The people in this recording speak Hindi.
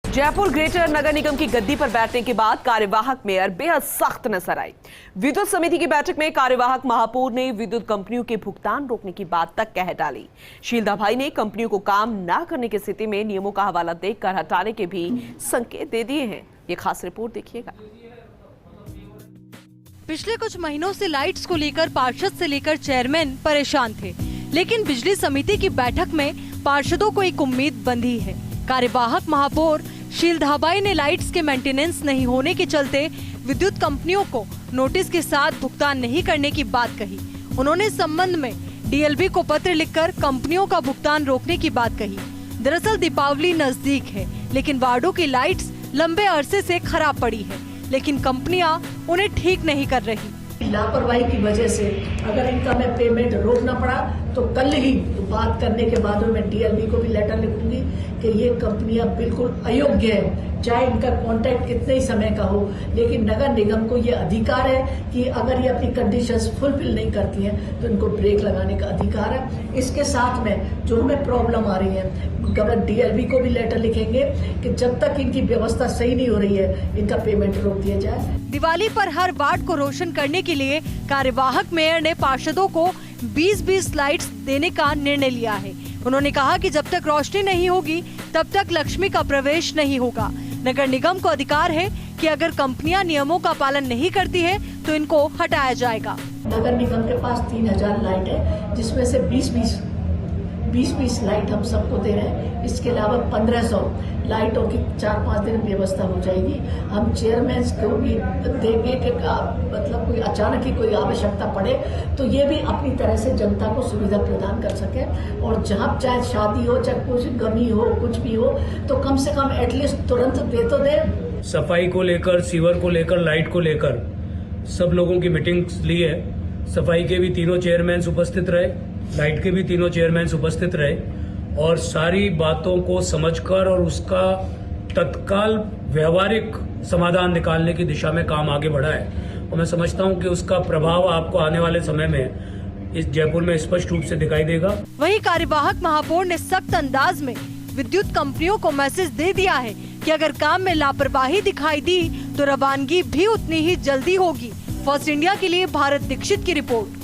जयपुर ग्रेटर नगर निगम की गद्दी पर बैठने के बाद कार्यवाहक मेयर बेहद सख्त नजर आई। विद्युत समिति की बैठक में कार्यवाहक महापौर ने विद्युत कंपनियों के भुगतान रोकने की बात तक कह डाली। शीलदा भाई ने कंपनियों को काम न करने की स्थिति में नियमों का हवाला देकर हटाने के भी संकेत दे दिए हैं। ये खास रिपोर्ट देखिएगा। पिछले कुछ महीनों से लाइट्स को लेकर पार्षद से लेकर चेयरमैन परेशान थे, लेकिन बिजली समिति की बैठक में पार्षदों को एक उम्मीद बंधी है। कार्यवाहक महापौर शीलदा भाई ने लाइट्स के मेंटेनेंस नहीं होने के चलते विद्युत कंपनियों को नोटिस के साथ भुगतान नहीं करने की बात कही। उन्होंने इस संबंध में डीएलबी को पत्र लिखकर कंपनियों का भुगतान रोकने की बात कही। दरअसल दीपावली नजदीक है, लेकिन वार्डों की लाइट्स लंबे अरसे से खराब पड़ी है, लेकिन कंपनियां उन्हें ठीक नहीं कर रही। लापरवाही की वजह से अगर इनका मैं पेमेंट रोकना पड़ा तो कल ही बात करने के बाद मैं डीएलबी को भी लेटर लिखूंगी कि ये कंपनियां बिल्कुल अयोग्य है, चाहे इनका कॉन्ट्रैक्ट कितने ही समय का हो, लेकिन नगर निगम को ये अधिकार है कि अगर ये अपनी कंडीशंस फुलफिल नहीं करती हैं तो इनको ब्रेक लगाने का अधिकार है। इसके साथ में जो हमें प्रॉब्लम आ रही है, डीएलबी को भी लेटर लिखेंगे कि जब तक इनकी व्यवस्था सही नहीं हो रही है इनका पेमेंट रोक दिया जाए। दिवाली पर हर वार्ड को रोशन करने के लिए कार्यवाहक मेयर ने पार्षदों को 20-20 लाइट्स देने का निर्णय लिया है। उन्होंने कहा कि जब तक रोशनी नहीं होगी तब तक लक्ष्मी का प्रवेश नहीं होगा। नगर निगम को अधिकार है कि अगर कंपनियां नियमों का पालन नहीं करती है तो इनको हटाया जाएगा। नगर निगम के पास 3000 लाइट है, जिसमें से 20-20 लाइट हम सबको दे रहे हैं। इसके अलावा 1500 लाइटों की 4-5 दिन व्यवस्था हो जाएगी। हम चेयरमैन को भी देंगे कि मतलब कोई अचानक ही कोई आवश्यकता पड़े तो ये भी अपनी तरह से जनता को सुविधा प्रदान कर सके। और जहाँ चाहे शादी हो, चाहे कुछ गमी हो, कुछ भी हो, तो कम से कम एटलीस्ट तुरंत दे तो दे। सफाई को लेकर, सीवर को लेकर, लाइट को लेकर सब लोगों की मीटिंग्स ली है। सफाई के भी तीनों चेयरमैन उपस्थित रहे, लाइट के भी तीनों चेयरमैन उपस्थित रहे और सारी बातों को समझकर और उसका तत्काल व्यवहारिक समाधान निकालने की दिशा में काम आगे बढ़ा है। और मैं समझता हूं कि उसका प्रभाव आपको आने वाले समय में इस जयपुर में स्पष्ट रूप से दिखाई देगा। वहीं कार्यवाहक महापौर ने सख्त अंदाज में विद्युत कंपनियों को मैसेज दे दिया है कि अगर काम में लापरवाही दिखाई दी तो रवानगी भी उतनी ही जल्दी होगी। फर्स्ट इंडिया के लिए भारत दीक्षित की रिपोर्ट।